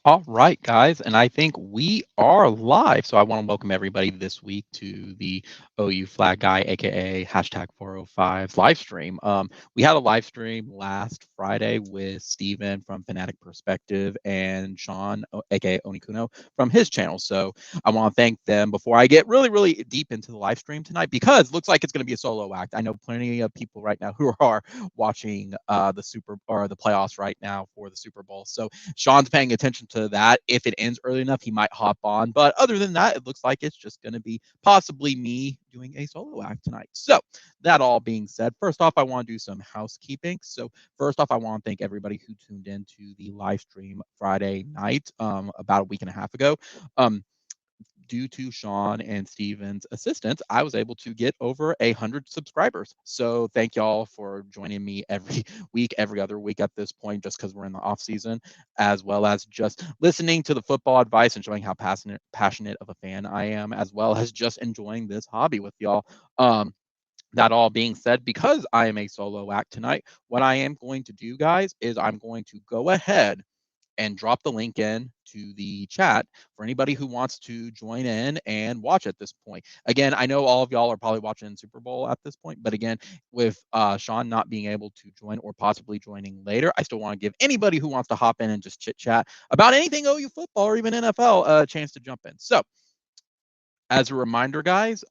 All right, guys, and I think we are live. So I want to welcome everybody this week to the OU Flag Guy, aka Hashtag405's live stream. We had a live stream last Friday with Steven from Fanatic Perspective and Sean, aka Onikuno, from his channel. So I want to thank them before I get really, really deep into the live stream tonight because it looks like it's going to be a solo act. I know plenty of people right now who are watching the playoffs right now for the Super Bowl. So Sean's paying attention to that. If it ends early enough, he might hop on. But other than that, it looks like it's just going to be possibly me doing a solo act tonight. So, that all being said, first off, I want to do some housekeeping. So, first off, I want to thank everybody who tuned in to the live stream Friday night, about a week and a half ago. Um, Due to Sean and Steven's assistance, I was able to get over 100 subscribers. So thank y'all for joining me every week, every other week at this point, just because we're in the off season, as well as just listening to the football advice and showing how passionate of a fan I am, as well as just enjoying this hobby with y'all. That all being said, because I am a solo act tonight, what I am going to do, guys, is I'm going to go ahead and drop the link in to the chat for anybody who wants to join in and watch at this point. Again, I know all of y'all are probably watching Super Bowl at this point, but again, with Sean not being able to join or possibly joining later, I still want to give anybody who wants to hop in and just chit chat about anything OU football or even NFL a chance to jump in. So, as a reminder, guys,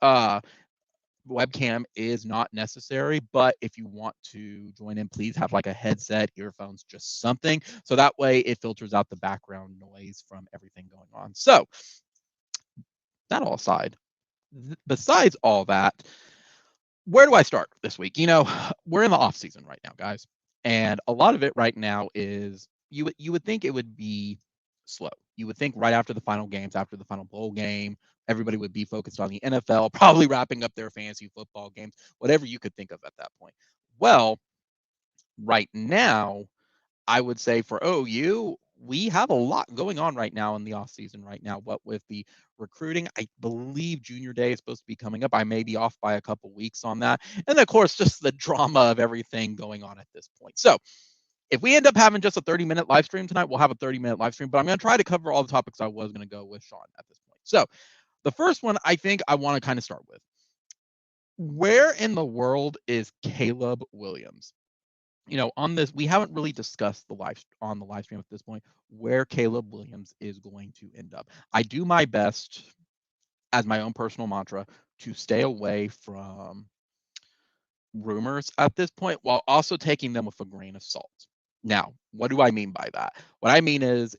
webcam is not necessary, but if you want to join in, please have like a headset, earphones, just something. So that way it filters out the background noise from everything going on. So that all aside, besides all that, where do I start this week? We're in the off season right now, guys. And a lot of it right now is you would think it would be slow. You would think right after the final games, after the final bowl game, everybody would be focused on the NFL, probably wrapping up their fantasy football games, whatever you could think of at that point. Well, right now, I would say for OU, we have a lot going on right now in the off season right now. What with the recruiting, I believe Junior Day is supposed to be coming up. I may be off by a couple weeks on that. And of course, just the drama of everything going on at this point. So if we end up having just a 30-minute live stream tonight, we'll have a 30-minute live stream, but I'm going to try to cover all the topics I was going to go with Sean at this point. So the first one I think I want to kind of start with. Where in the world is Caleb Williams? On this, we haven't really discussed the live stream at this point where Caleb Williams is going to end up. I do my best as my own personal mantra to stay away from rumors at this point while also taking them with a grain of salt. Now, what do I mean by that? What I mean is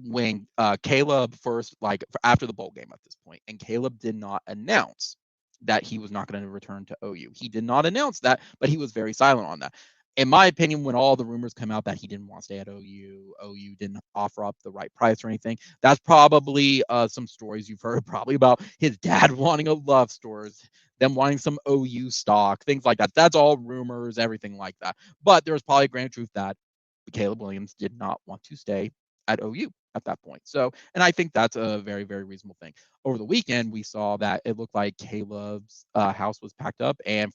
when Caleb first, like after the bowl game at this point, and Caleb did not announce that he was not going to return to OU. He did not announce that, but he was very silent on that. In my opinion, when all the rumors come out that he didn't want to stay at OU didn't offer up the right price or anything, that's probably some stories you've heard probably about his dad wanting a love stores, them wanting some OU stock, things like that. That's all rumors, everything like that. But there's probably a grand truth that Caleb Williams did not want to stay at OU at that point. So, and I think that's a very, very reasonable thing. Over the weekend, we saw that it looked like Caleb's house was packed up. And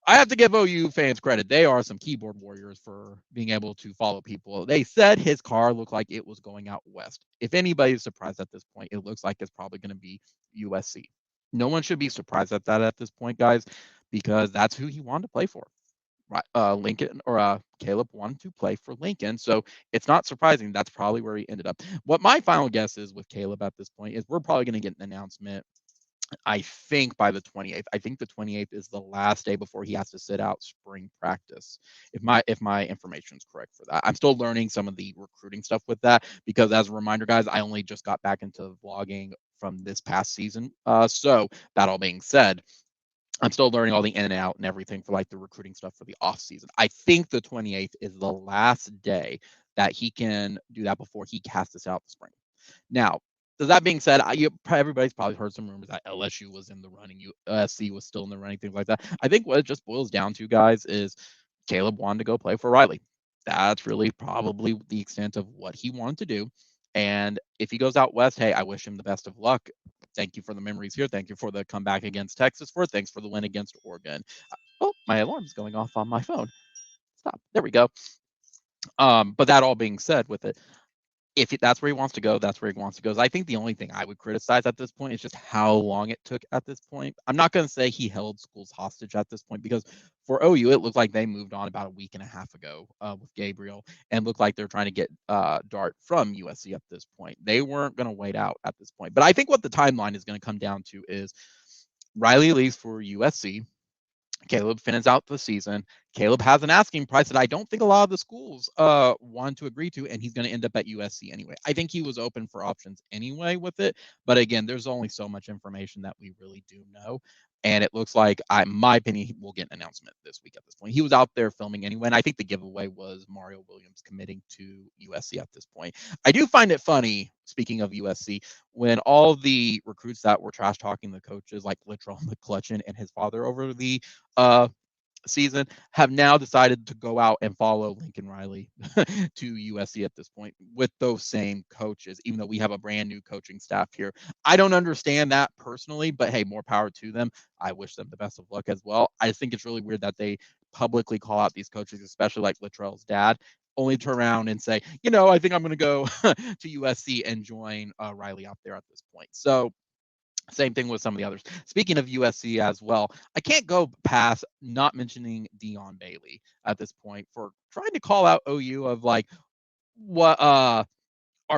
I have to give OU fans credit. They are some keyboard warriors for being able to follow people. They said his car looked like it was going out west. If anybody's surprised at this point, it looks like it's probably going to be USC. No one should be surprised at that at this point, guys, because that's who he wanted to play for. Right, Lincoln or Caleb wanted to play for Lincoln, so it's not surprising that's probably where he ended up. What my final guess is with Caleb at this point is we're probably going to get an announcement. I think by the 28th. I think the 28th is the last day before he has to sit out spring practice. If my information is correct for that. I'm still learning some of the recruiting stuff with that because as a reminder, guys, I only just got back into vlogging from this past season. So that all being said, I'm still learning all the in and out and everything for like the recruiting stuff for the off season. I think the 28th is the last day that he can do that before he casts us out the spring. Now, so that being said, everybody's probably heard some rumors that LSU was in the running, USC was still in the running, things like that. I think what it just boils down to, guys, is Caleb wanted to go play for Riley. That's really probably the extent of what he wanted to do. And if he goes out west, hey, I wish him the best of luck. Thank you for the memories here. Thank you for the comeback against Texas. Thanks for the win against Oregon. Oh, my alarm's going off on my phone. Stop. There we go. But that all being said, with it, if that's where he wants to go, that's where he wants to go. I think the only thing I would criticize at this point is just how long it took at this point. I'm not going to say he held schools hostage at this point because for OU, it looked like they moved on about a week and a half ago with Gabriel and looked like they're trying to get Dart from USC at this point. They weren't going to wait out at this point. But I think what the timeline is going to come down to is Riley leaves for USC. Caleb finishes out the season. Caleb has an asking price that I don't think a lot of the schools want to agree to, and he's going to end up at USC anyway. I think he was open for options anyway with it, but again, there's only so much information that we really do know. And it looks like, in my opinion, we'll get an announcement this week at this point. He was out there filming anyway, and I think the giveaway was Mario Williams committing to USC at this point. I do find it funny, speaking of USC, when all the recruits that were trash talking the coaches, like Littrell McClutchin and his father over the uh, season, have now decided to go out and follow Lincoln Riley to USC at this point with those same coaches, even though we have a brand new coaching staff here. I don't understand that personally, but hey, more power to them. I wish them the best of luck as well. I think it's really weird that they publicly call out these coaches, especially like Littrell's dad, only turn around and say, I think I'm going to go to USC and join Riley out there at this point. So same thing with some of the others. Speaking of USC as well, I can't go past not mentioning Dion Bailey at this point for trying to call out OU of like what our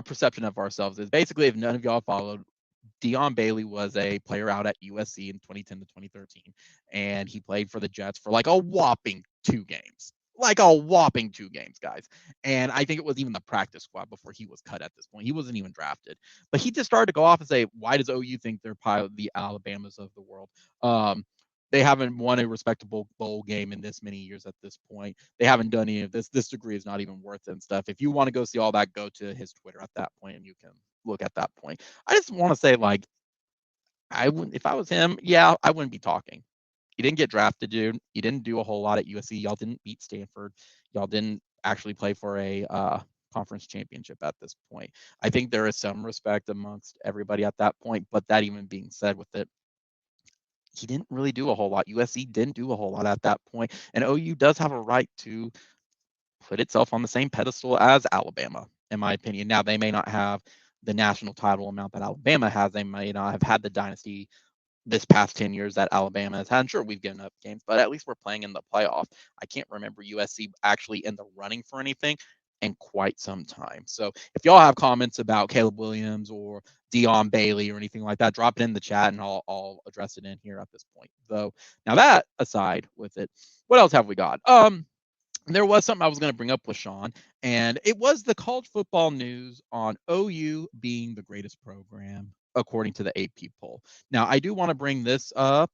perception of ourselves is. Basically, if none of y'all followed, Dion Bailey was a player out at USC in 2010 to 2013, and he played for the Jets for like a whopping 2 games. Like a whopping 2 games, guys. And I think it was even the practice squad before he was cut at this point. He wasn't even drafted. But he just started to go off and say, why does OU think they're the Alabamas of the world? They haven't won a respectable bowl game in this many years at this point. They haven't done any of this. This degree is not even worth it and stuff. If you want to go see all that, go to his Twitter at that point and you can look at that point. I just want to say, like, I wouldn't, if I was him, yeah, I wouldn't be talking. You didn't get drafted, dude. You didn't do a whole lot at USC. Y'all didn't beat Stanford. Y'all didn't actually play for a conference championship at this point. I think there is some respect amongst everybody at that point. But that even being said, with it, he didn't really do a whole lot. USC didn't do a whole lot at that point, and OU does have a right to put itself on the same pedestal as Alabama, in my opinion. Now, they may not have the national title amount that Alabama has. They may not have had the dynasty this past 10 years that Alabama has had. Sure, we've given up games, but at least we're playing in the playoff. I can't remember USC actually in the running for anything in quite some time. So if y'all have comments about Caleb Williams or Dion Bailey or anything like that, drop it in the chat and I'll address it in here at this point. Though, now that aside with it, what else have we got? There was something I was going to bring up with Sean, and it was the college football news on OU being the greatest program according to the AP poll. Now, I do want to bring this up.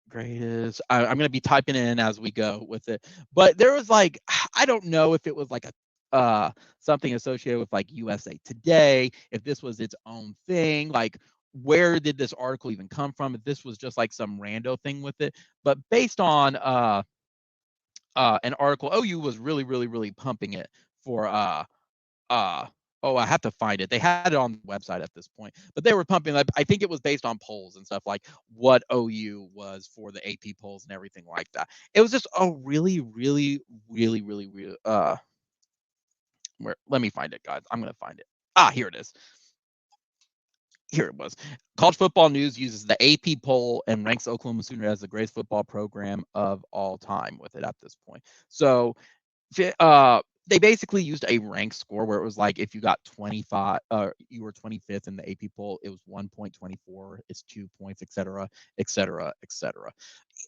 Greatest. I'm going to be typing in as we go with it, but there was like, I don't know if it was like a something associated with like USA Today, if this was its own thing, like where did this article even come from? If this was just like some rando thing with it, but based on an article. OU was really, really, really pumping it for uh oh, I have to find it. They had it on the website at this point, but they were pumping up. I think it was based on polls and stuff like what OU was for the AP polls and everything like that. It was just a really, really, really, really, really where let me find it, guys. I'm gonna find it. Here it is. Here it was. College Football News uses the AP poll and ranks Oklahoma Sooner as the greatest football program of all time with it at this point. So they basically used a rank score where it was like if you got 25 you were 25th in the AP poll, it was 1.24, it's 2 points, etc., etc., etc.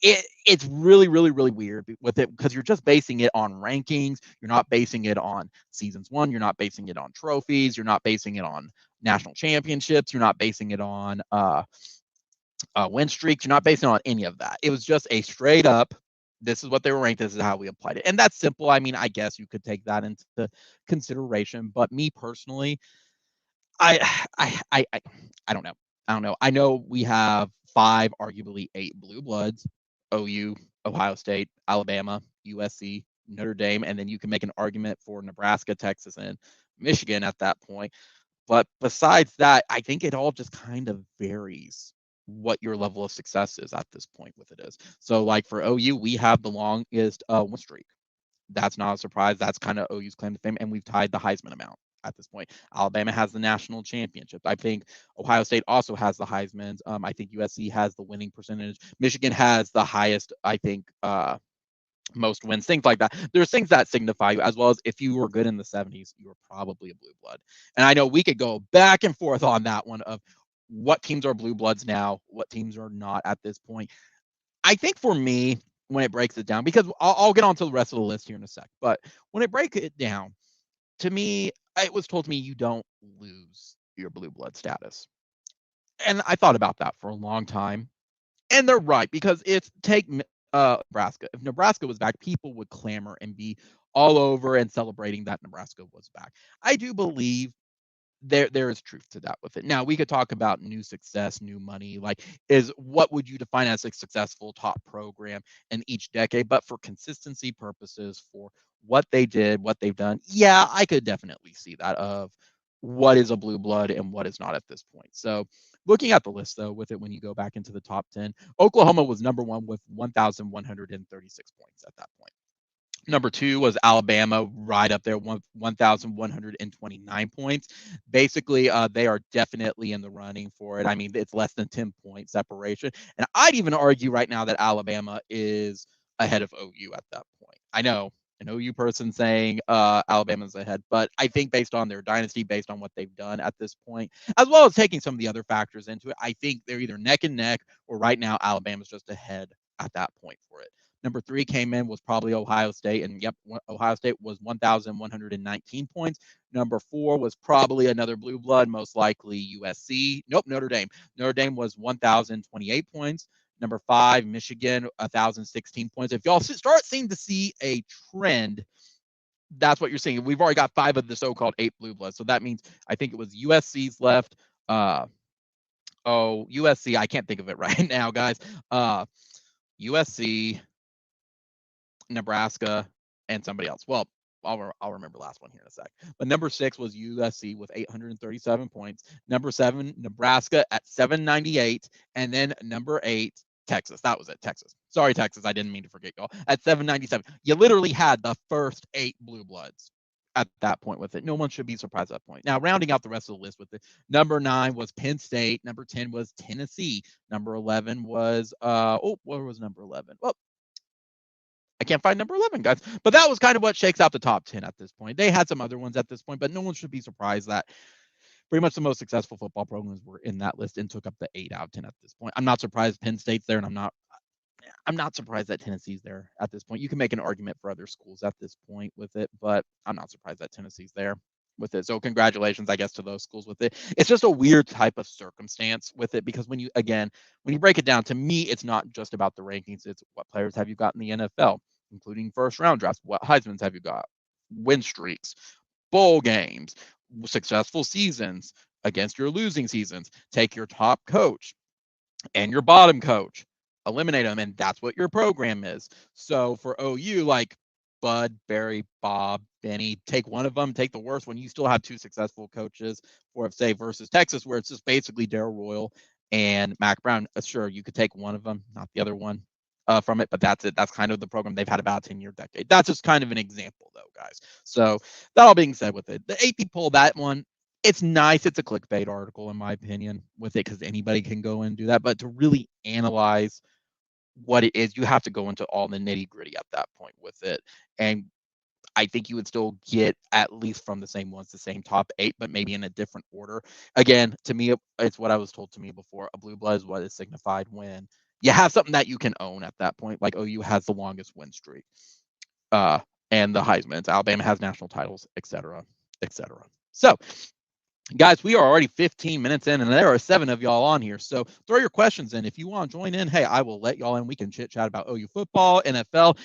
It's really, really, really weird with it because you're just basing it on rankings. You're not basing it on seasons won. You're not basing it on trophies. You're not basing it on national championships. You're not basing it on win streaks. You're not basing it on any of that. It was just a straight up, this is what they were ranked. This is how we applied it, and that's simple. I mean, I guess you could take that into consideration, but me personally, I, I don't know. I don't know. I know we have 5, arguably 8 blue bloods: OU, Ohio State, Alabama, USC, Notre Dame, and then you can make an argument for Nebraska, Texas, and Michigan at that point. But besides that, I think it all just kind of varies what your level of success is at this point with it is. So like for OU, we have the longest win streak. That's not a surprise. That's kind of OU's claim to fame, and we've tied the Heisman amount at this point. Alabama has the national championship. I think Ohio State also has the Heisman's. I think USC has the winning percentage. Michigan has the highest, I think, most wins, things like that. There's things that signify you, as well as if you were good in the 70s, you were probably a blue blood. And I know we could go back and forth on that one of what teams are blue bloods now, what teams are not at this point. I think for me, when it breaks it down, because I'll get on to the rest of the list here in a sec, but when it breaks it down, to me, it was told to me you don't lose your blue blood status. And I thought about that for a long time. And they're right, because if take Nebraska, if Nebraska was back, people would clamor and be all over and celebrating that Nebraska was back. I do believe there is truth to that with it. Now we could talk about new success, new money, like is what would you define as a successful top program in each decade? But for consistency purposes, for what they did, what they've done, yeah, I could definitely see that of what is a blue blood and what is not at this point. So looking at the list though, with it when you go back into the top 10, Oklahoma was number one with 1,136 points at that point. Number two was Alabama, right up there, 1,129 points. Basically, they are definitely in the running for it. I mean, it's less than 10-point separation. And I'd even argue right now that Alabama is ahead of OU at that point. I know an OU person saying Alabama's ahead, but I think based on their dynasty, based on what they've done at this point, as well as taking some of the other factors into it, I think they're either neck and neck or right now Alabama's just ahead at that point for it. Number three came in was probably Ohio State, and yep, Ohio State was 1,119 points. Number four was probably another blue blood, most likely USC. Nope, Notre Dame. Notre Dame was 1,028 points. Number five, Michigan, 1,016 points. If y'all start seeing to see a trend, that's what you're seeing. We've already got five of the so-called eight blue bloods, so that means I think it was USC's left. USC. I can't think of it right now, guys. USC, Nebraska, and somebody else. Well, I'll remember the last one here in a sec. But number six was USC with 837 points. Number seven, Nebraska at 798. And then number eight, Texas. That was it, Texas. Sorry, Texas. I didn't mean to forget y'all. At 797. You literally had the first eight blue bloods at that point with it. No one should be surprised at that point. Now, rounding out the rest of the list with it, number 9 was Penn State. Number 10 was Tennessee. Number 11 was what was number 11? Well, I can't find number 11, guys. But that was kind of what shakes out the top 10 at this point. They had some other ones at this point, but no one should be surprised that pretty much the most successful football programs were in that list and took up the 8 out of 10 at this point. I'm not surprised Penn State's there, and I'm not surprised that Tennessee's there at this point. You can make an argument for other schools at this point with it, but I'm not surprised that Tennessee's there with it. So congratulations, I guess, to those schools with it. It's just a weird type of circumstance with it because when you break it down, to me, it's not just about the rankings. It's what players have you got in the NFL, including first round drafts. What Heisman's have you got? Win streaks, bowl games, successful seasons against your losing seasons. Take your top coach and your bottom coach, eliminate them, and that's what your program is. So for OU, like Bud, Barry, Bob, Benny, take one of them, take the worst one. You still have two successful coaches for, say, versus Texas, where it's just basically Darrell Royal and Mac Brown. Sure, you could take one of them, not the other one from it, but that's it. That's kind of the program they've had about a 10-year decade. That's just kind of an example, though, guys. So that all being said with it, the AP poll, that one, it's nice. It's a clickbait article, in my opinion, with it, because anybody can go and do that. But to really analyze what it is, you have to go into all the nitty gritty at that point with it. And I think you would still get at least from the same ones, the same top 8, but maybe in a different order. Again, to me, it's what I was told to me before. A blue blood is what is signified when you have something that you can own at that point. Like OU has the longest win streak, and the Heisman's. Alabama has national titles, et cetera, et cetera. So guys, we are already 15 minutes in, and there are 7 of y'all on here. So throw your questions in. If you want to join in, hey, I will let y'all in. We can chit chat about OU football, NFL.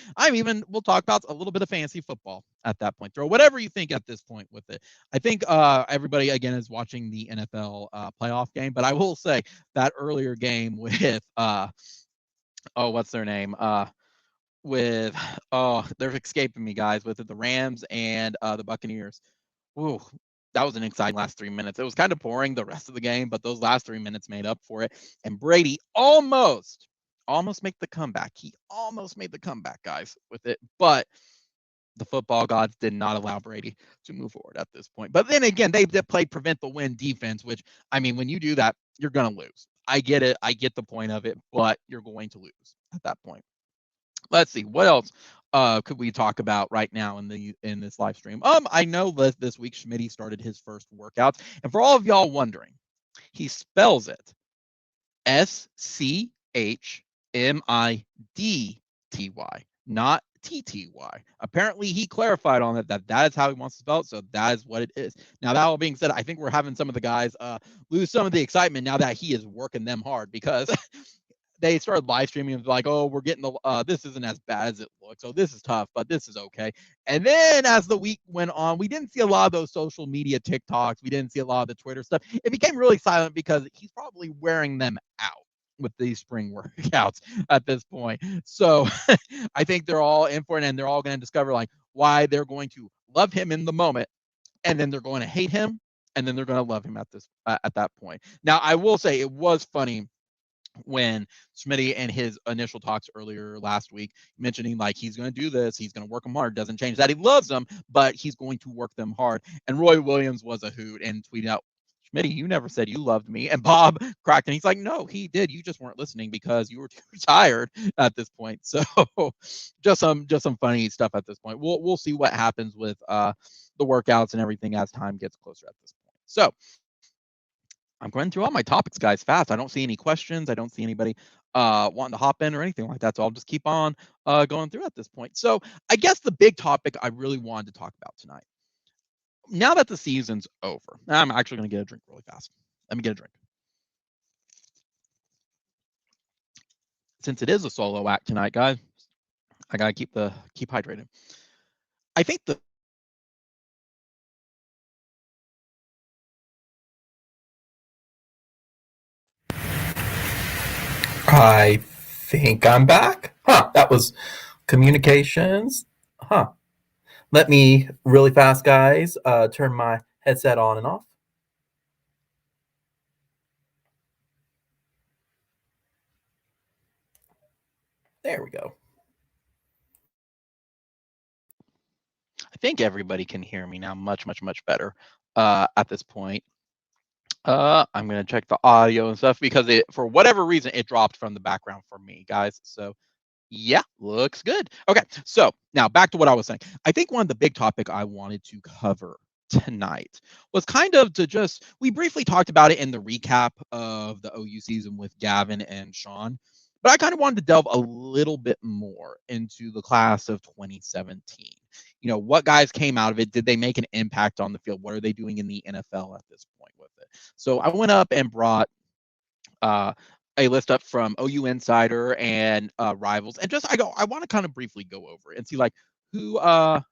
We'll talk about a little bit of fantasy football at that point. Throw whatever you think at this point with it. I think everybody, again, is watching the NFL playoff game, but I will say that earlier game with, what's their name? They're escaping me, guys, with the Rams and the Buccaneers. Ooh, that was an exciting last 3 minutes. It was kind of boring the rest of the game, but those last 3 minutes made up for it. And Brady almost made the comeback. He almost made the comeback, guys, with it. But the football gods did not allow Brady to move forward at this point. But then again, they did play prevent the win defense, which, I mean, when you do that, you're going to lose. I get it. I get the point of it, but you're going to lose at that point. Let's see what else could we talk about right now in this live stream. I know this week Schimidty started his first workouts, and for all of y'all wondering, he spells it SCHMIDTY, not TTY. Apparently, he clarified on it that is how he wants to spell it, so that is what it is. Now, that all being said, I think we're having some of the guys lose some of the excitement now that he is working them hard, because they started live streaming and like, oh, we're getting this isn't as bad as it looks. So this is tough, but this is okay. And then as the week went on, we didn't see a lot of those social media TikToks. We didn't see a lot of the Twitter stuff. It became really silent because he's probably wearing them out with these spring workouts at this point. So I think they're all in for it, and they're all going to discover like why they're going to love him in the moment, and then they're going to hate him, and then they're going to love him at that point. Now, I will say it was funny when Schimidty and his initial talks earlier last week mentioning like he's going to do this, he's going to work them hard, doesn't change that he loves them, but he's going to work them hard. And Roy Williams was a hoot and tweeted out, Schmitty, you never said you loved me. And Bob cracked, and he's like, no, he did. You just weren't listening because you were too tired at this point. So just some funny stuff at this point. We'll see what happens with the workouts and everything as time gets closer at this point. So I'm going through all my topics, guys, fast. I don't see any questions. I don't see anybody wanting to hop in or anything like that. So I'll just keep on going through at this point. So I guess the big topic I really wanted to talk about tonight, now that the season's over, I'm actually going to get a drink really fast. Let me get a drink. Since it is a solo act tonight, guys, I got to keep hydrated. I think the I think I'm back. That was communications. Let me really fast, guys, turn my headset on and off. There we go. I think everybody can hear me now much better at this point. I'm going to check the audio and stuff because for whatever reason, it dropped from the background for me, guys. So yeah, looks good. Okay, so now back to what I was saying. I think one of the big topic I wanted to cover tonight was kind of we briefly talked about it in the recap of the OU season with Gavin and Sean, but I kind of wanted to delve a little bit more into the class of 2017. What guys came out of it? Did they make an impact on the field? What are they doing in the NFL at this point with it? So I went up and brought a list up from OU Insider and Rivals, and I want to kind of briefly go over it and see like who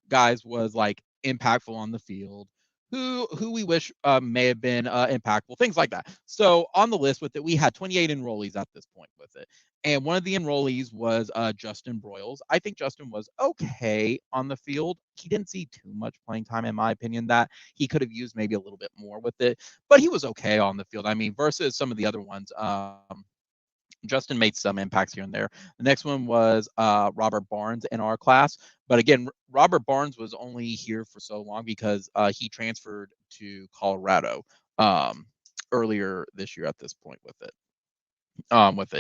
guys was like impactful on the field, who we wish may have been impactful, things like that. So on the list with it, we had 28 enrollees at this point with it, and one of the enrollees was Justin Broyles. I think Justin was okay on the field. He didn't see too much playing time, in my opinion, that he could have used maybe a little bit more with it, but he was okay on the field. I mean, versus some of the other ones, Justin made some impacts here and there. The next one was Robert Barnes in our class. But again, Robert Barnes was only here for so long because he transferred to Colorado earlier this year at this point with it.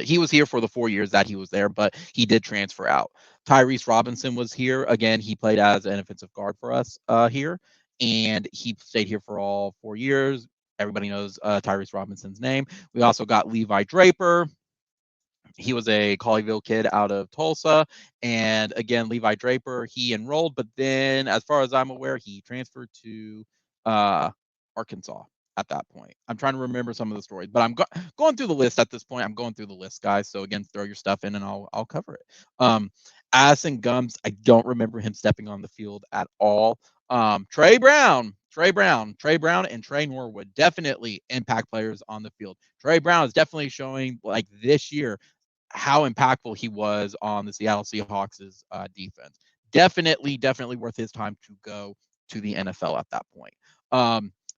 He was here for the 4 years that he was there, but he did transfer out. Tyrese Robinson was here. Again, he played as an offensive guard for us here, and he stayed here for all 4 years. Everybody knows Tyrese Robinson's name. We also got Levi Draper. He was a Colleyville kid out of Tulsa. And again, Levi Draper, he enrolled, but then as far as I'm aware, he transferred to Arkansas at that point. I'm trying to remember some of the stories, but I'm going through the list at this point. I'm going through the list, guys. So again, throw your stuff in and I'll cover it. Addison Gums, I don't remember him stepping on the field at all. Trey Brown, and Trey Norwood definitely impact players on the field. Trey Brown is definitely showing like this year how impactful he was on the Seattle Seahawks' defense. Definitely worth his time to go to the NFL at that point.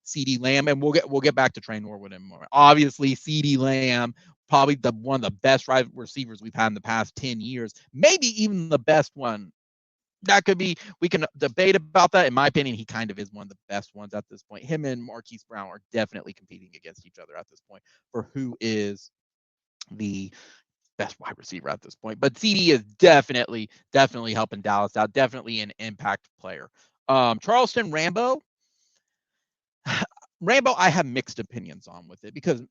CeeDee Lamb, and we'll get back to Trey Norwood in a moment. Obviously, CeeDee Lamb, probably one of the best receivers we've had in the past 10 years, maybe even the best one that could be, we can debate about that. In my opinion, he kind of is one of the best ones at this point. Him and Marquise Brown are definitely competing against each other at this point for who is the best wide receiver at this point. But CD is definitely helping Dallas out. Definitely an impact player. Charleston Rambo. Rambo, I have mixed opinions on with it because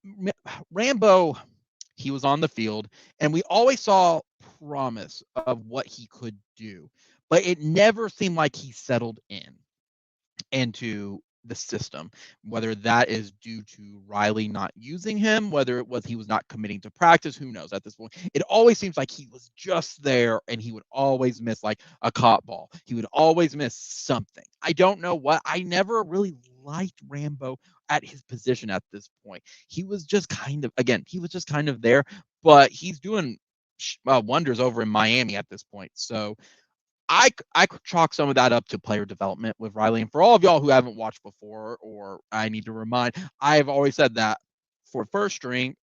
Rambo, he was on the field and we always saw promise of what he could do, but it never seemed like he settled into the system, whether that is due to Riley not using him, whether it was he was not committing to practice, who knows at this point. It always seems like he was just there and he would always miss like a caught ball. He would always miss something. I don't know what. I never really liked Rambo at his position at this point. He was just kind of, again, he was just kind of there, but he's doing wonders over in Miami at this point. So I chalk some of that up to player development with Riley. And for all of y'all who haven't watched before, or I need to remind, I've always said that for first string,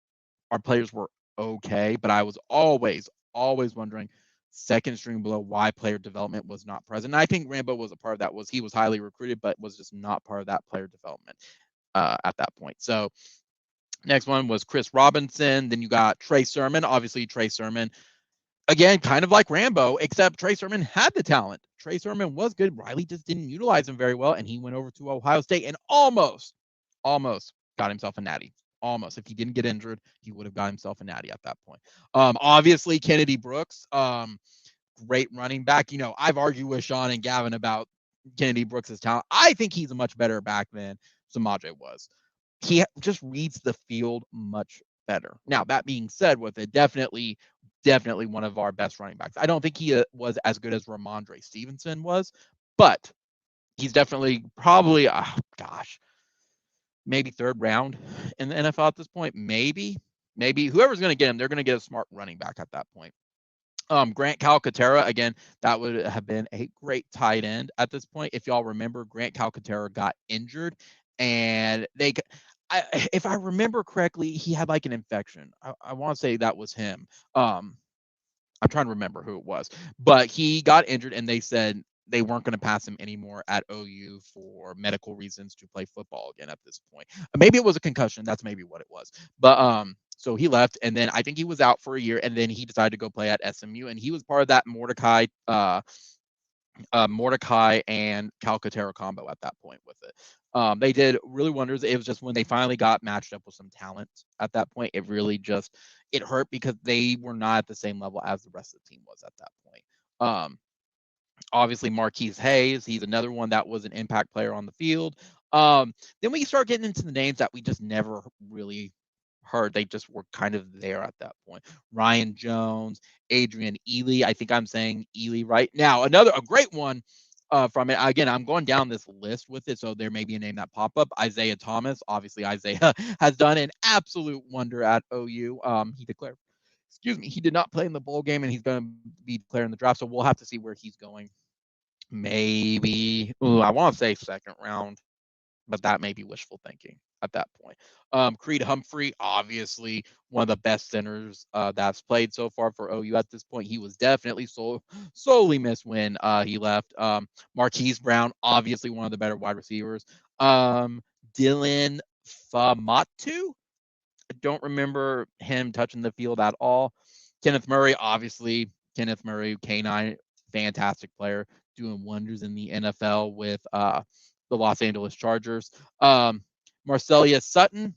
our players were okay, but I was always wondering second string below why player development was not present. And I think Rambo was a part of that. Was he was highly recruited, but was just not part of that player development at that point. So next one was Chris Robinson. Then you got Trey Sermon. Obviously, Trey Sermon, again, kind of like Rambo, except Trey Sermon had the talent. Trey Sermon was good. Riley just didn't utilize him very well, and he went over to Ohio State and almost got himself a natty. Almost. If he didn't get injured, he would have got himself a natty at that point. Obviously, Kennedy Brooks, great running back. You know, I've argued with Sean and Gavin about Kennedy Brooks' talent. I think he's a much better back than Samaje was. He just reads the field much better. Now, that being said, with it, definitely one of our best running backs. I don't think he was as good as Ramondre Stevenson was, but he's definitely probably, maybe third round in the NFL at this point. Maybe whoever's going to get him, they're going to get a smart running back at that point. Grant Calcaterra, again, that would have been a great tight end at this point. If y'all remember, Grant Calcaterra got injured and if I remember correctly, he had like an infection. I want to say that was him. I'm trying to remember who it was, but he got injured and they said they weren't going to pass him anymore at OU for medical reasons to play football again at this point. Maybe it was a concussion. That's maybe what it was. But so he left, and then I think he was out for a year, and then he decided to go play at SMU, and he was part of that Mordecai and Calcaterra combo at that point with it. They did really wonders. It was just when they finally got matched up with some talent at that point, it really just, it hurt because they were not at the same level as the rest of the team was at that point. Obviously, Marquise Hayes, he's another one that was an impact player on the field. Then we start getting into the names that we just never really heard. They just were kind of there at that point. Ryan Jones, Adrian Ely. I think I'm saying Ely right. Now, a great one from it. Again, I'm going down this list with it, so there may be a name that pop up. Isaiah Thomas. Obviously, Isaiah has done an absolute wonder at OU. He did not play in the bowl game, and he's going to be declared in the draft, so we'll have to see where he's going. Maybe, I want to say second round, but that may be wishful thinking at that point. Creed Humphrey, obviously one of the best centers that's played so far for OU at this point. He was definitely solely missed when he left. Marquise Brown, obviously one of the better wide receivers. Dylan Famatu, I don't remember him touching the field at all. Kenneth Murray, obviously. Kenneth Murray, K9, fantastic player, doing wonders in the NFL with the Los Angeles Chargers. Marcellus Sutton,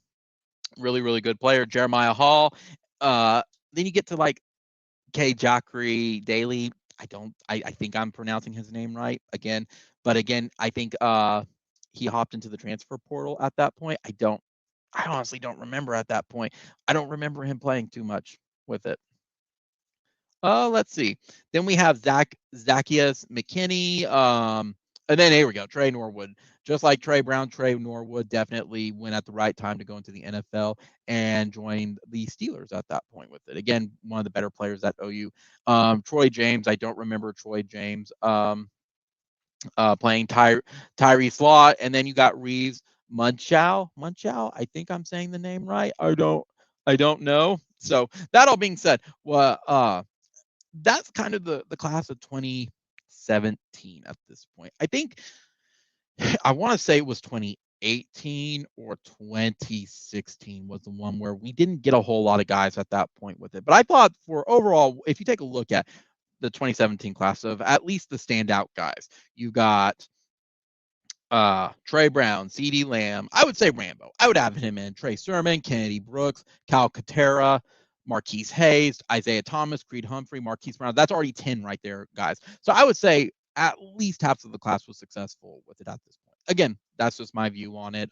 really, really good player. Jeremiah Hall. Then you get to like K. Jackery Daly. I think I'm pronouncing his name right again. But again, I think he hopped into the transfer portal at that point. I honestly don't remember at that point. I don't remember him playing too much with it. Let's see. Then we have Zacchaeus McKinney. And then here we go, Trey Norwood. Just like Trey Brown, Trey Norwood definitely went at the right time to go into the NFL and joined the Steelers at that point with it. Again, one of the better players at OU. Troy James, I don't remember Troy James playing Tyree Slot. And then you got Reeves Munchow. I think I'm saying the name right. I don't know. So that all being said, well, that's kind of the class of 20 2017 at this point. I think I want to say it was 2018 or 2016 was the one where we didn't get a whole lot of guys at that point with it. But I thought for overall, if you take a look at the 2017 class of at least the standout guys, you got Trey Brown, CD Lamb. I would say Rambo. I would have him in. Trey Sermon, Kennedy Brooks, Cal Katera, Marquise Hayes, Isaiah Thomas, Creed Humphrey, Marquise Brown. That's already 10 right there, guys. So I would say at least half of the class was successful with it at this point. Again, that's just my view on it.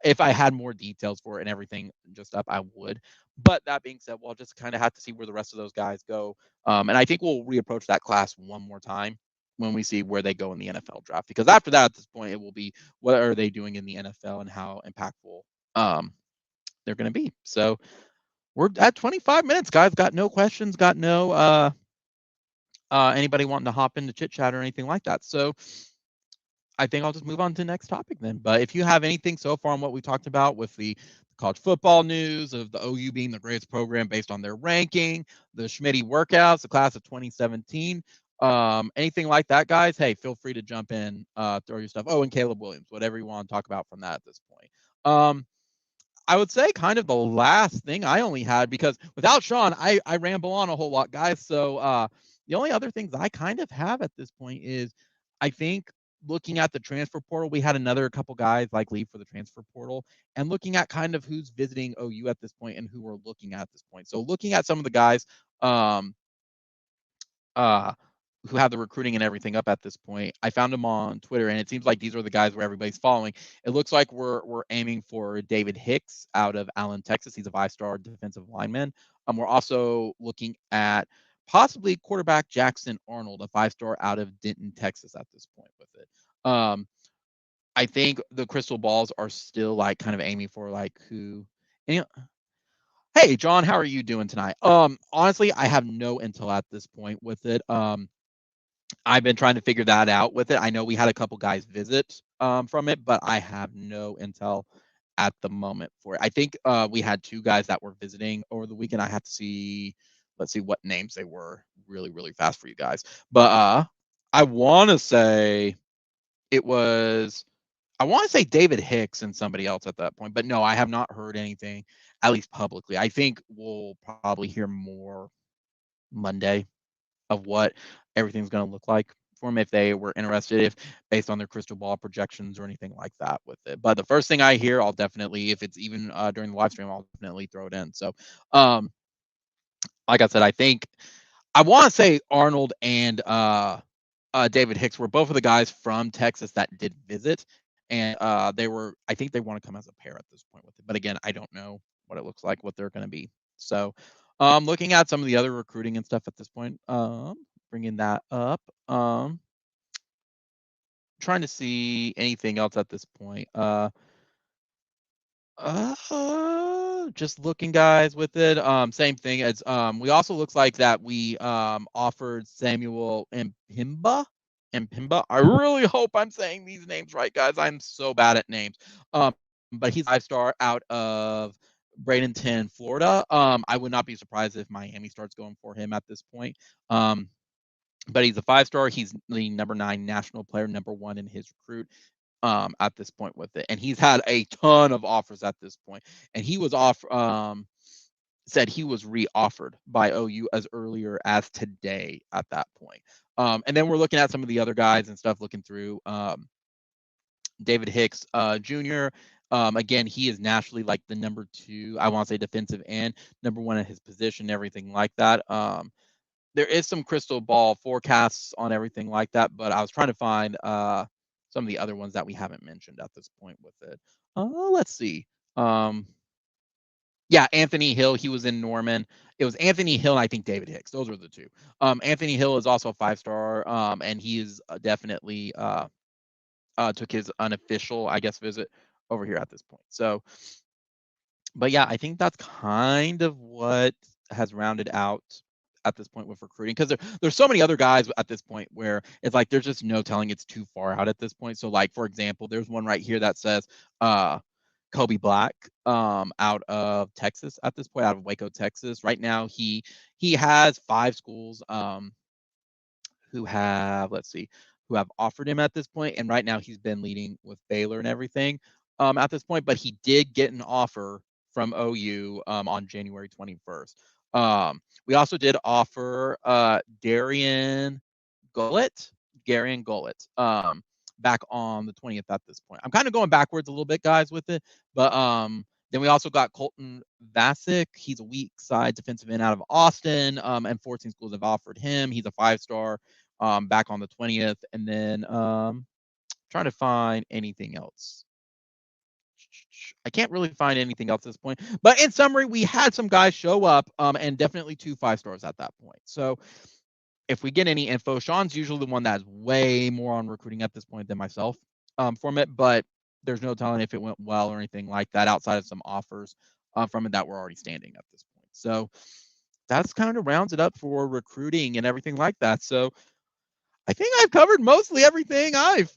If I had more details for it and everything just up, I would. But that being said, we'll just kind of have to see where the rest of those guys go. And I think we'll reapproach that class one more time when we see where they go in the NFL draft. Because after that, at this point, it will be what are they doing in the NFL and how impactful they're going to be. So we're at 25 minutes, guys. Got no questions. Got no anybody wanting to hop into chit chat or anything like that. So I think I'll just move on to the next topic then. But if you have anything so far on what we talked about with the college football news of the OU being the greatest program based on their ranking, the Schimidty workouts, the class of 2017, anything like that, guys, hey, feel free to jump in, throw your stuff. Oh, and Caleb Williams, whatever you want to talk about from that at this point. I would say kind of the last thing I only had, because without Sean, I ramble on a whole lot, guys. So the only other things I kind of have at this point is I think looking at the transfer portal, we had another couple guys like leave for the transfer portal, and looking at kind of who's visiting OU at this point and who we're looking at this point. So looking at some of the guys who have the recruiting and everything up at this point, I found them on Twitter, and it seems like these are the guys where everybody's following. It looks like we're aiming for David Hicks out of Allen, Texas. He's a 5-star defensive lineman. We're also looking at possibly quarterback Jackson Arnold, a 5-star out of Denton, Texas at this point with it. I think the crystal balls are still like kind of aiming for like who. Hey, John, how are you doing tonight? Honestly, I have no intel at this point with it. I've been trying to figure that out with it. I know we had a couple guys visit from it, but I have no intel at the moment for it. I think we had 2 guys that were visiting over the weekend. I have to see, let's see what names they were really, really fast for you guys. But I want to say it was, I want to say David Hicks and somebody else at that point. But no, I have not heard anything, at least publicly. I think we'll probably hear more Monday of what everything's going to look like for them if they were interested, if based on their crystal ball projections or anything like that with it. But the first thing I hear, I'll definitely, if it's even during the live stream, I'll definitely throw it in. So, like I said, I think I want to say Arnold and David Hicks were both of the guys from Texas that did visit, and they were, I think they want to come as a pair at this point with it. But again, I don't know what it looks like, what they're going to be. So, looking at some of the other recruiting and stuff at this point, bringing that up, trying to see anything else at this point. Just looking, guys, with it. Same thing as we also looks like that we offered Samuel Mpimba. I really hope I'm saying these names right, guys. I'm so bad at names. But he's a 5-star out of Bradenton, Florida. I would not be surprised if Miami starts going for him at this point. But he's a 5-star. He's the number 9 national player, number 1 in his recruit at this point with it. And he's had a ton of offers at this point. And he was said he was re-offered by OU as earlier as today at that point. And then we're looking at some of the other guys and stuff, looking through David Hicks Jr. Again, he is nationally like the number 2, I want to say defensive end, number 1 in his position, everything like that. There is some crystal ball forecasts on everything like that, but I was trying to find some of the other ones that we haven't mentioned at this point with it. Let's see. Yeah, Anthony Hill, he was in Norman. It was Anthony Hill and I think David Hicks. Those were the 2. Anthony Hill is also a 5-star, and he is definitely took his unofficial, I guess, visit over here at this point. So, but yeah, I think that's kind of what has rounded out at this point with recruiting, because there's so many other guys at this point where it's like there's just no telling, it's too far out at this point. So like, for example, there's one right here that says Kobe Black out of Texas at this point, out of Waco, Texas. Right now he has 5 schools who have, let's see, who have offered him at this point, and right now he's been leading with Baylor and everything at this point, but he did get an offer from OU on January 21st. We also did offer Darian Gullett, back on the 20th at this point. I'm kind of going backwards a little bit, guys, with it, but then we also got Colton Vasic. He's a weak side defensive end out of Austin, and 14 schools have offered him. He's a 5-star back on the 20th, and then trying to find anything else. I can't really find anything else at this point. But in summary, we had some guys show up, and definitely 2 5-stars at that point. So if we get any info, Sean's usually the one that's way more on recruiting at this point than myself from it, but there's no telling if it went well or anything like that outside of some offers from it that were already standing at this point. So that's kind of rounds it up for recruiting and everything like that. So I think I've covered mostly everything I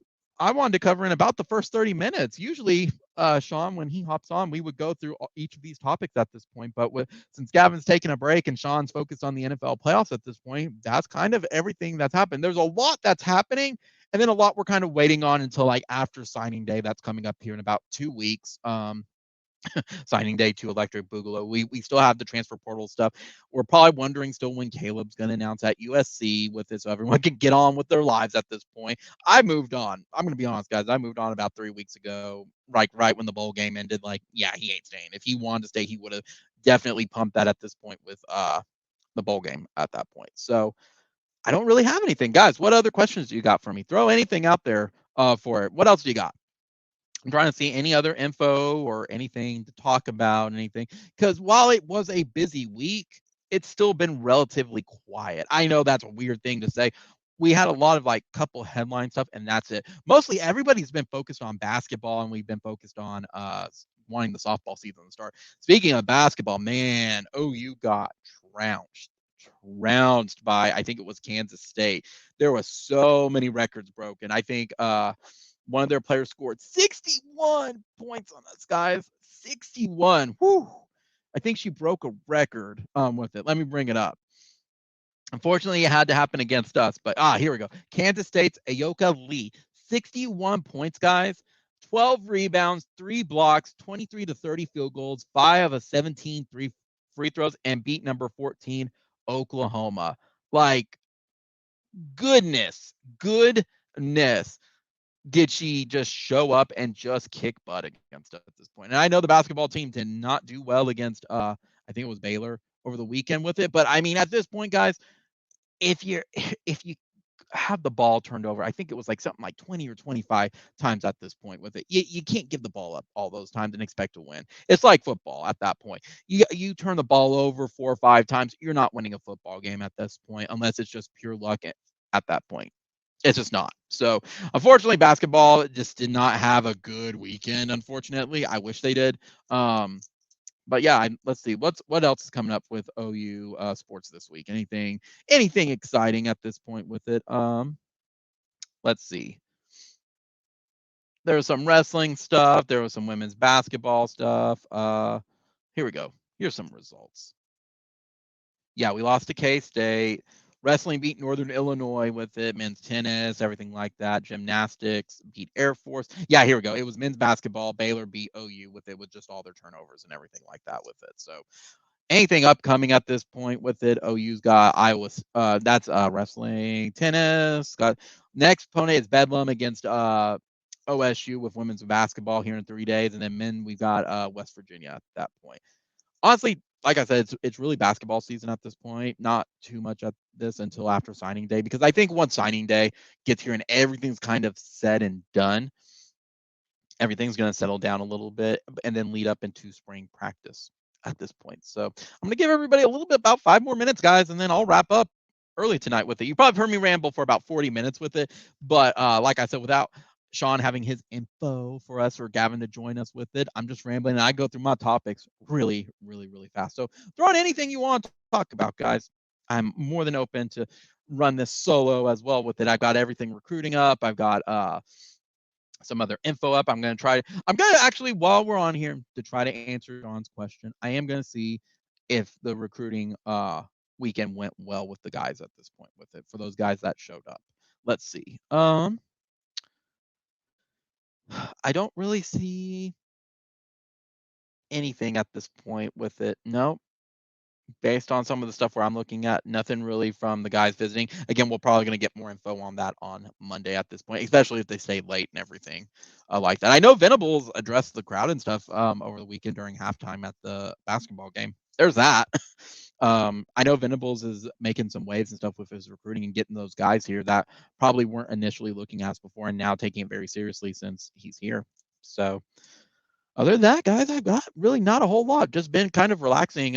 wanted to cover in about the first 30 minutes. Usually, Sean, when he hops on, we would go through each of these topics at this point. But since Gavin's taking a break and Sean's focused on the NFL playoffs at this point, that's kind of everything that's happened. There's a lot that's happening, and then a lot we're kind of waiting on until like after signing day. That's coming up here in about 2 weeks. Signing day to Electric Boogaloo. We still have the transfer portal stuff. We're probably wondering still when Caleb's going to announce at USC with it so everyone can get on with their lives at this point. I moved on. I'm going to be honest, guys. I moved on about 3 weeks ago, right when the bowl game ended. Like, yeah, he ain't staying. If he wanted to stay, he would have definitely pumped that at this point with the bowl game at that point. So I don't really have anything. Guys, what other questions do you got for me? Throw anything out there for it. What else do you got? I'm trying to see any other info or anything to talk about, anything. Because while it was a busy week, it's still been relatively quiet. I know that's a weird thing to say. We had a lot of like couple headline stuff, and that's it. Mostly everybody's been focused on basketball, and we've been focused on wanting the softball season to start. Speaking of basketball, man, OU got trounced by, I think it was Kansas State. There was so many records broken. I think one of their players scored 61 points on us, guys. 61. Whew. I think she broke a record with it. Let me bring it up. Unfortunately, it had to happen against us, but here we go. Kansas State's Ayoka Lee, 61 points, guys. 12 rebounds, 3 blocks, 23 to 30 field goals, 5 of 17 free throws, and beat number 14, Oklahoma. Like, goodness. Did she just show up and just kick butt against us at this point? And I know the basketball team did not do well against, I think it was Baylor over the weekend with it. But I mean, at this point, guys, if you have the ball turned over, I think it was like something like 20 or 25 times at this point with it. You can't give the ball up all those times and expect to win. It's like football at that point. You turn the ball over 4 or 5 times, you're not winning a football game at this point unless it's just pure luck at that point. It's just not. So, unfortunately, basketball just did not have a good weekend. Unfortunately, I wish they did. But yeah, let's see what else is coming up with OU sports this week. Anything exciting at this point with it? Let's see. There was some wrestling stuff. There was some women's basketball stuff. Here we go. Here's some results. Yeah, we lost to K-State. Wrestling beat Northern Illinois with it. Men's tennis, everything like that. Gymnastics beat Air Force. Yeah, here we go. It was men's basketball. Baylor beat OU with it with just all their turnovers and everything like that with it. So anything upcoming at this point with it, OU's got Iowa. That's wrestling. Tennis. Got next opponent is Bedlam against OSU with women's basketball here in 3 days. And then men, we've got West Virginia at that point. Honestly, like I said, it's really basketball season at this point. Not too much at this until after signing day, because I think once signing day gets here and everything's kind of said and done, everything's going to settle down a little bit and then lead up into spring practice at this point. So I'm going to give everybody a little bit, about 5 more minutes, guys, and then I'll wrap up early tonight with it. You probably heard me ramble for about 40 minutes with it, but like I said, without Sean having his info for us or Gavin to join us with it, I'm just rambling and I go through my topics really, really, really fast. So throw in anything you want to talk about, guys. I'm more than open to run this solo as well with it. I've got everything recruiting up. I've got some other info up. I'm going to actually, while we're on here, to try to answer John's question, I am going to see if the recruiting weekend went well with the guys at this point with it for those guys that showed up. Let's see. I don't really see anything at this point with it. No, based on some of the stuff where I'm looking at, nothing really from the guys visiting. Again, we're probably going to get more info on that on Monday at this point, especially if they stay late and everything like that. I know Venables addressed the crowd and stuff over the weekend during halftime at the basketball game. There's that. I know Venables is making some waves and stuff with his recruiting and getting those guys here that probably weren't initially looking at us before and now taking it very seriously since he's here. So other than that, guys, I've got really not a whole lot. Just been kind of relaxing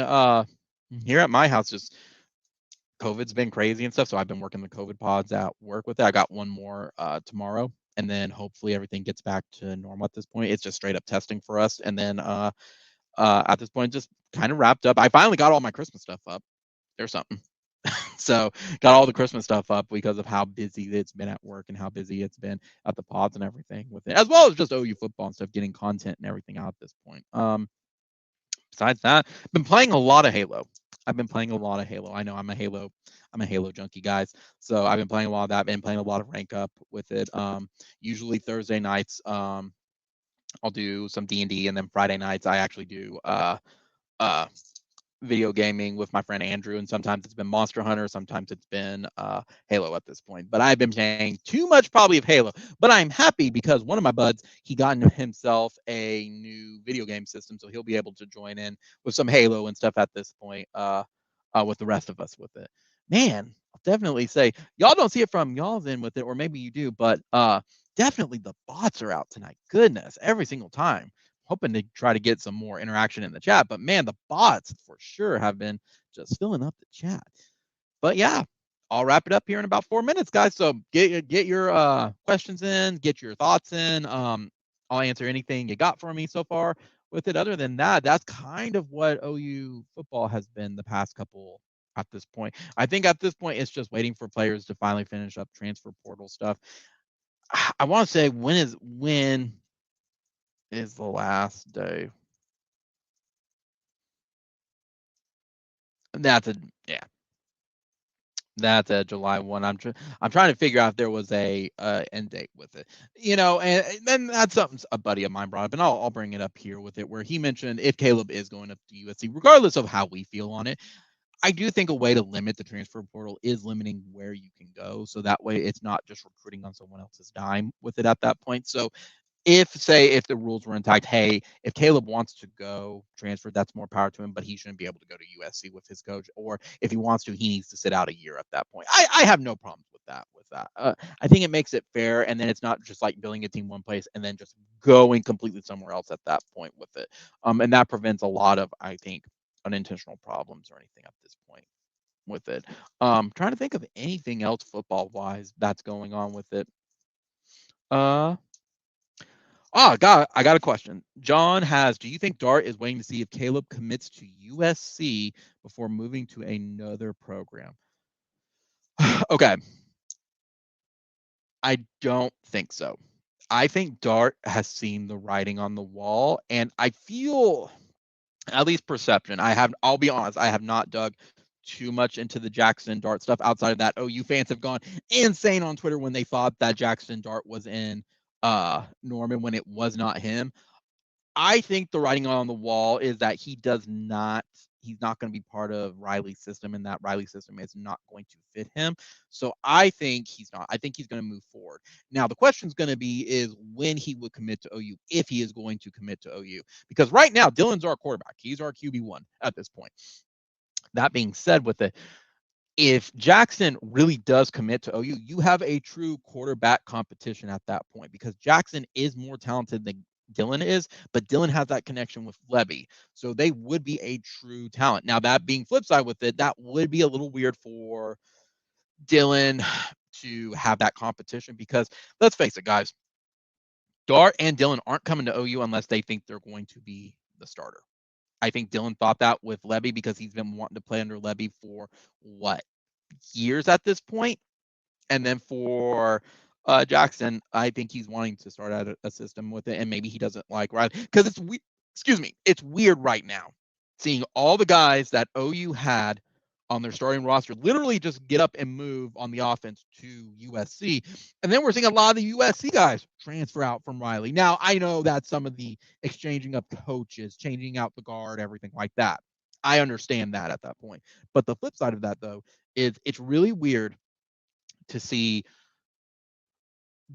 here at my house. Just COVID's been crazy and stuff, so I've been working the COVID pods at work with it. I got one more tomorrow, and then hopefully everything gets back to normal at this point. It's just straight up testing for us, and then at this point, just kind of wrapped up. I finally got all my Christmas stuff up. There's something. So got all the Christmas stuff up because of how busy it's been at work and how busy it's been at the pods and everything with it, as well as just OU football and stuff, getting content and everything out at this point. Besides that, I've been playing a lot of Halo. I've been playing a lot of Halo. I know I'm a Halo junkie, guys. So I've been playing a lot of that. Been playing a lot of rank up with it. Usually Thursday nights, I'll do some D&D, and then Friday nights I actually do uh video gaming with my friend Andrew, and sometimes it's been Monster Hunter, sometimes it's been Halo at this point. But I've been playing too much probably of Halo. But I'm happy because one of my buds, he got himself a new video game system, so he'll be able to join in with some Halo and stuff at this point with the rest of us with it. Man, I'll definitely say y'all don't see it from y'all's end with it, or maybe you do, but definitely the bots are out tonight. Goodness, every single time hoping to try to get some more interaction in the chat. But man, the bots for sure have been just filling up the chat. But yeah, I'll wrap it up here in about 4 minutes, guys. So get your questions in, get your thoughts in. I'll answer anything you got for me so far with it. Other than that, that's kind of what OU football has been the past couple at this point. I think at this point it's just waiting for players to finally finish up transfer portal stuff. I want to say when is the last day? That's a yeah. That's a July 1. I'm trying to figure out if there was a end date with it. And then that's something a buddy of mine brought up, and I'll bring it up here with it, where he mentioned if Caleb is going up to USC, regardless of how we feel on it, I do think a way to limit the transfer portal is limiting where you can go. So that way it's not just recruiting on someone else's dime with it at that point. So if the rules were intact, hey, if Caleb wants to go transfer, that's more power to him, but he shouldn't be able to go to USC with his coach. Or if he wants to, he needs to sit out a year at that point. I have no problems with that. I think it makes it fair, and then it's not just like building a team one place and then just going completely somewhere else at that point with it. And that prevents a lot of, I think, unintentional problems or anything at this point with it. Trying to think of anything else football wise that's going on with it. I got a question. John has, do you think Dart is waiting to see if Caleb commits to USC before moving to another program? Okay. I don't think so. I think Dart has seen the writing on the wall, and I feel, at least perception, I'll be honest, I have not dug too much into the Jackson Dart stuff outside of that. OU fans have gone insane on Twitter when they thought that Jackson Dart was in Norman when it was not him. I think the writing on the wall is that he's not going to be part of Riley's system, and that Riley system is not going to fit him. So I think he's not. I think he's going to move forward. Now the question is going to be is when he would commit to OU, if he is going to commit to OU, because right now Dylan's our quarterback. He's our QB1 at this point. That being said, with it, if Jackson really does commit to OU, you have a true quarterback competition at that point, because Jackson is more talented than Dylan is, but Dylan has that connection with Levy. So they would be a true talent. Now, that being flip side with it, that would be a little weird for Dylan to have that competition, because let's face it, guys, Dart and Dylan aren't coming to OU unless they think they're going to be the starter. I think Dylan thought that with Levy because he's been wanting to play under Levy for years at this point. And then for Jackson, I think he's wanting to start out a system with it, and maybe he doesn't like Riley because it's weird right now seeing all the guys that OU had on their starting roster literally just get up and move on the offense to USC. And then we're seeing a lot of the USC guys transfer out from Riley. Now, I know that some of the exchanging of coaches, changing out the guard, everything like that. I understand that at that point. But the flip side of that, though, is it's really weird to see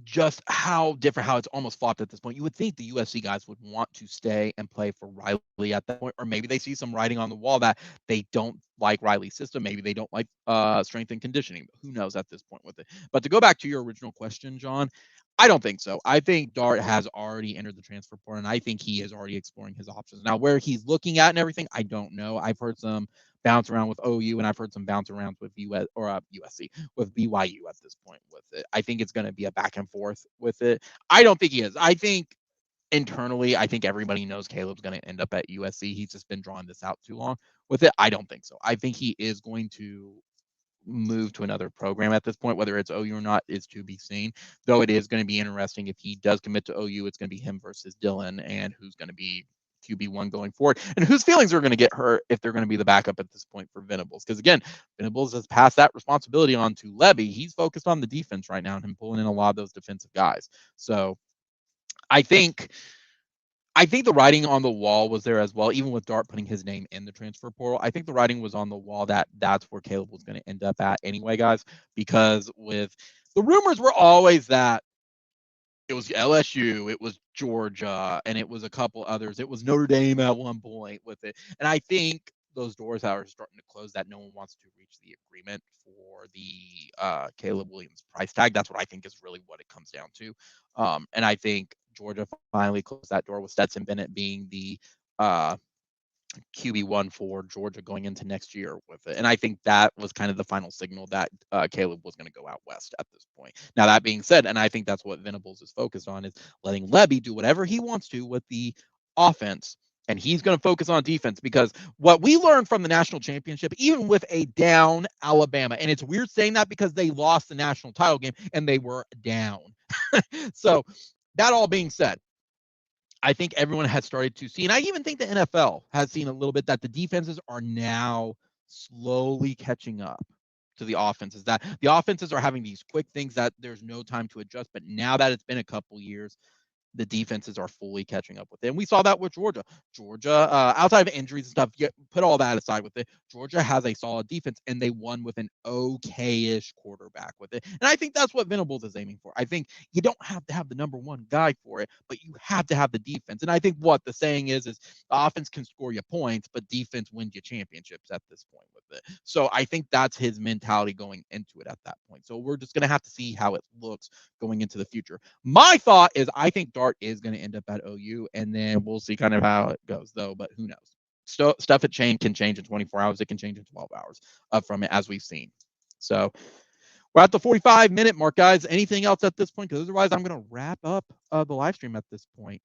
just how different, how it's almost flopped at this point. You would think the USC guys would want to stay and play for Riley at that point, or maybe they see some writing on the wall that they don't like Riley's system. Maybe they don't like strength and conditioning. Who knows at this point with it? But to go back to your original question, John, I don't think so. I think Dart has already entered the transfer portal, and I think he is already exploring his options. Now, where he's looking at and everything, I don't know. I've heard some bounce around with OU, and I've heard some bounce around with USC, with BYU at this point with it. I think it's going to be a back and forth with it. I don't think he is. I think internally, I think everybody knows Caleb's going to end up at USC. He's just been drawing this out too long with it. I don't think so. I think he is going to move to another program at this point. Whether it's OU or not is to be seen. Though it is going to be interesting if he does commit to OU. It's going to be him versus Dylan, and who's going to be QB1 going forward, and whose feelings are going to get hurt if they're going to be the backup at this point for Venables. Because again, Venables has passed that responsibility on to Levy. He's focused on the defense right now and him pulling in a lot of those defensive guys. So I think the writing on the wall was there as well, even with Dart putting his name in the transfer portal. I think the writing was on the wall that that's where Caleb was going to end up at anyway, guys, because with the rumors were always that it was LSU, it was Georgia, and it was a couple others. It was Notre Dame at one point with it. And I think those doors are starting to close, that no one wants to reach the agreement for the Caleb Williams price tag. That's what I think is really what it comes down to. And I think Georgia finally closed that door with Stetson Bennett being the QB1 for Georgia going into next year with it. And I think that was kind of the final signal that Caleb was going to go out west at this point. Now, that being said, and I think that's what Venables is focused on, is letting Levy do whatever he wants to with the offense. And he's going to focus on defense, because what we learned from the national championship, even with a down Alabama, and it's weird saying that because they lost the national title game and they were down. So that all being said, I think everyone has started to see, and I even think the NFL has seen a little bit, that the defenses are now slowly catching up to the offenses, that the offenses are having these quick things that there's no time to adjust. But now that it's been a couple years, the defenses are fully catching up with it. And we saw that with Georgia. Outside of injuries and stuff, put all that aside with it, Georgia has a solid defense, and they won with an okay-ish quarterback with it. And I think that's what Venables is aiming for. I think you don't have to have the number one guy for it, but you have to have the defense. And I think what the saying is the offense can score you points, but defense wins you championships at this point with it. So I think that's his mentality going into it at that point. So we're just going to have to see how it looks going into the future. My thought is I think Dart is going to end up at OU, and then we'll see kind of how it goes, though. But who knows? Stuff can change in 24 hours. It can change in 12 hours from it, as we've seen. So we're at the 45-minute mark, guys. Anything else at this point? Because otherwise, I'm going to wrap up the live stream at this point.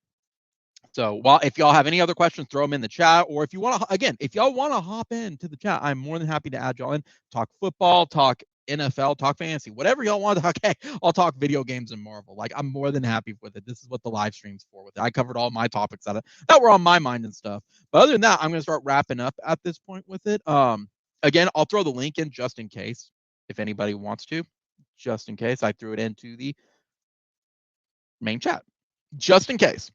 So, if y'all have any other questions, throw them in the chat. Or if you want to, again, if y'all want to hop into the chat, I'm more than happy to add y'all in. Talk football, talk NFL, talk fantasy, whatever y'all want to talk. Hey, I'll talk video games and Marvel. Like, I'm more than happy with it. This is what the live stream's for with it. I covered all my topics that were on my mind and stuff. But other than that, I'm going to start wrapping up at this point with it. Again, I'll throw the link in just in case, if anybody wants to, just in case. I threw it into the main chat, just in case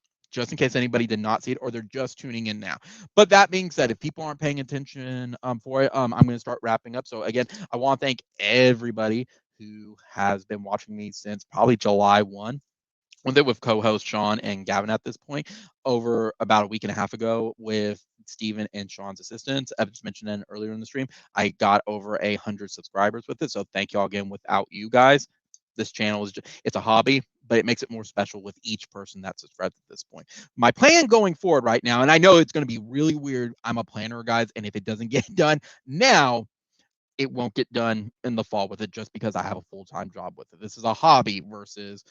anybody did not see it or they're just tuning in now. But that being said, if people aren't paying attention for it, I'm going to start wrapping up. So again, I want to thank everybody who has been watching me since probably July 1. With co-host Sean and Gavin at this point, over about a week and a half ago with Steven and Sean's assistants. I just mentioned that earlier in the stream. I got over 100 subscribers with it. So thank y'all again. Without you guys, this channel is it's a hobby, but it makes it more special with each person that's subscribed at this point. My plan going forward right now, and I know it's going to be really weird. I'm a planner, guys, and if it doesn't get done now, it won't get done in the fall with it, just because I have a full-time job with it. This is a hobby versus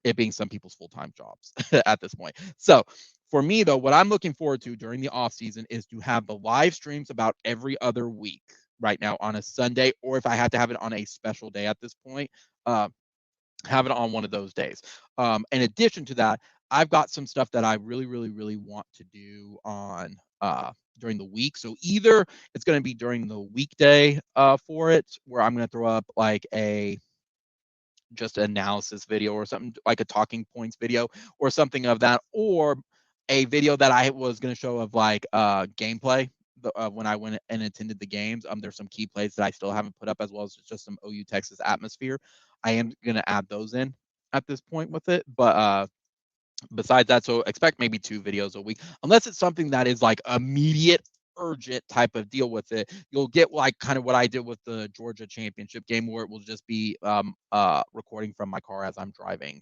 it being some people's full-time jobs at this point. So for me, though, what I'm looking forward to during the off season is to have the live streams about every other week right now on a Sunday, or if I had to have it on a special day at this point, have it on one of those days. In addition to that, I've got some stuff that I really, really, really want to do on during the week. So either it's going to be during the weekday for it, where I'm going to throw up like a just an analysis video or something like a talking points video or something of that, or a video that I was going to show of like gameplay when I went and attended the games. There's some key plays that I still haven't put up, as well as just some OU Texas atmosphere. I am going to add those in at this point with it, but besides that, so expect maybe 2 videos a week, unless it's something that is like immediate urgent type of deal with it. You'll get like kind of what I did with the Georgia championship game, where it will just be recording from my car as I'm driving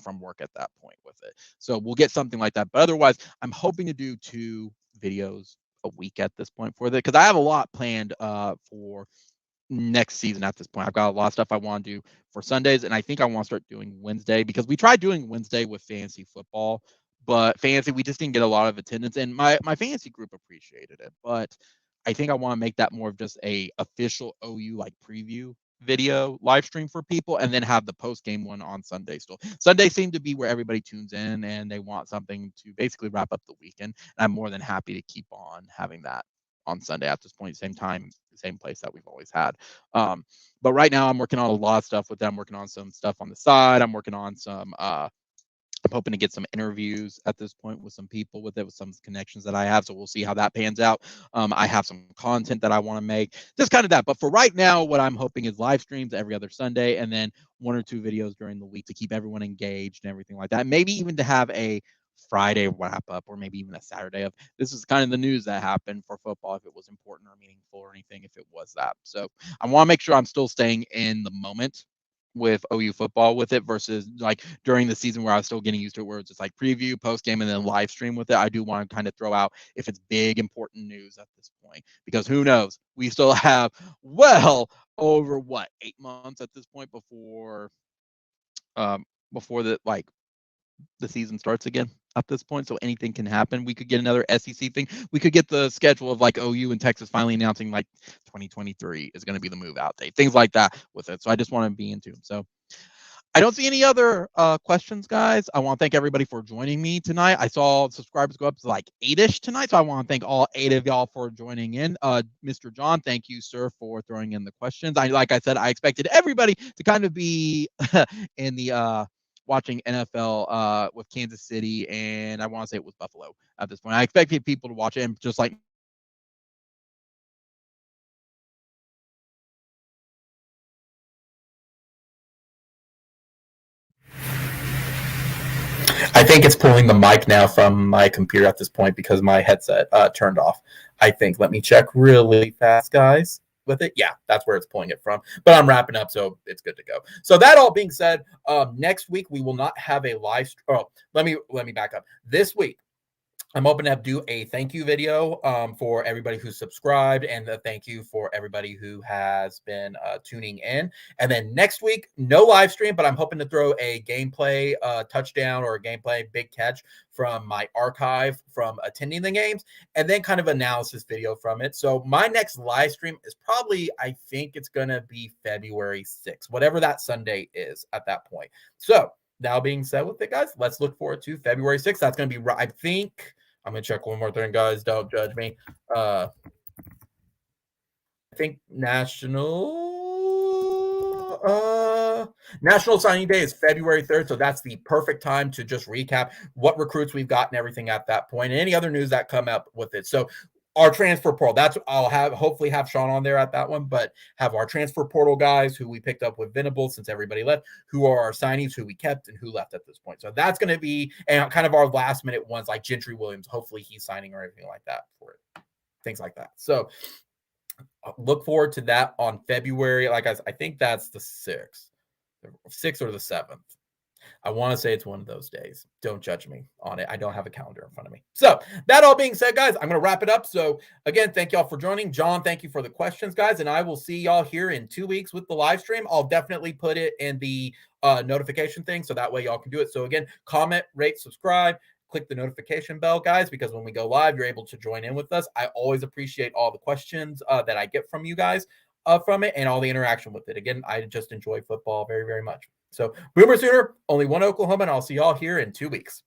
from work at that point with it. So we'll get something like that, but otherwise I'm hoping to do 2 videos a week at this point for that, because I have a lot planned for next season at this point. I've got a lot of stuff I want to do for Sundays, and I think I want to start doing Wednesday, because we tried doing Wednesday with fantasy football, but fantasy, we just didn't get a lot of attendance, and my fantasy group appreciated it. But I think I want to make that more of just a official OU like preview video live stream for people, and then have the post game one on Sunday still. Sunday seemed to be where everybody tunes in and they want something to basically wrap up the weekend. And I'm more than happy to keep on having that on Sunday at this point, same time, same place that we've always had. But right now I'm working on a lot of stuff with them. I'm working on some stuff on the side. I'm working on some I'm hoping to get some interviews at this point with some people with it, with some connections that I have. So we'll see how that pans out. I have some content that I want to make, just kind of that. But for right now, what I'm hoping is live streams every other Sunday, and then 1 or 2 videos during the week to keep everyone engaged and everything like that. Maybe even to have a Friday wrap up, or maybe even a Saturday of this is kind of the news that happened for football, if it was important or meaningful or anything, if it was that. So I want to make sure I'm still staying in the moment with OU football with it, versus like during the season where I was still getting used to it, where it's just like preview, post game, and then live stream with it. I do want to kind of throw out if it's big important news at this point, because who knows, we still have well over 8 months at this point before the the season starts again at this point. So anything can happen. We could get another SEC thing. We could get the schedule of like OU and Texas finally announcing like 2023 is going to be the move out date, things like that with it. So I just want to be in tune. So I don't see any other questions, guys. I want to thank everybody for joining me tonight. I saw subscribers go up to like 8-ish tonight, so I want to thank all 8 of y'all for joining in. Mr. John, thank you, sir, for throwing in the questions. Like I said, I expected everybody to kind of be in the watching NFL with Kansas City, and I want to say it was Buffalo at this point. I expected people to watch it, and just like I think it's pulling the mic now from my computer at this point because my headset turned off. I think. Let me check really fast, guys. With it, yeah, that's where it's pulling it from. But I'm wrapping up, so it's good to go. So that all being said, next week we will not have a live. Let me back up. This week I'm hoping to do a thank you video for everybody who's subscribed, and a thank you for everybody who has been tuning in. And then next week, no live stream, but I'm hoping to throw a gameplay touchdown or a gameplay big catch from my archive from attending the games, and then kind of analysis video from it. So my next live stream is probably, I think it's going to be February 6th, whatever that Sunday is at that point. So now being said with it, guys, let's look forward to February 6th. That's going to be, I think, I'm going to check one more thing, guys. Don't judge me. I think National Signing Day is February 3rd. So that's the perfect time to just recap what recruits we've got and everything at that point, and any other news that come up with it. So our transfer portal, that's I'll hopefully have Sean on there at that one, but have our transfer portal guys who we picked up with Venables since everybody left, who are our signees, who we kept, and who left at this point. So that's going to be and kind of our last minute ones, like Gentry Williams. Hopefully he's signing or anything like that for it, things like that. So look forward to that on February. Like I think that's the 6th or the 7th. I want to say it's one of those days. Don't judge me on it. I don't have a calendar in front of me. So that all being said, guys, I'm going to wrap it up. So again, thank y'all for joining. John, thank you for the questions, guys. And I will see y'all here in 2 weeks with the live stream. I'll definitely put it in the notification thing, so that way y'all can do it. So again, comment, rate, subscribe, click the notification bell, guys, because when we go live, you're able to join in with us. I always appreciate all the questions that I get from you guys from it, and all the interaction with it. Again, I just enjoy football very, very much. So Boomer Sooner, only one Oklahoma, and I'll see y'all here in 2 weeks.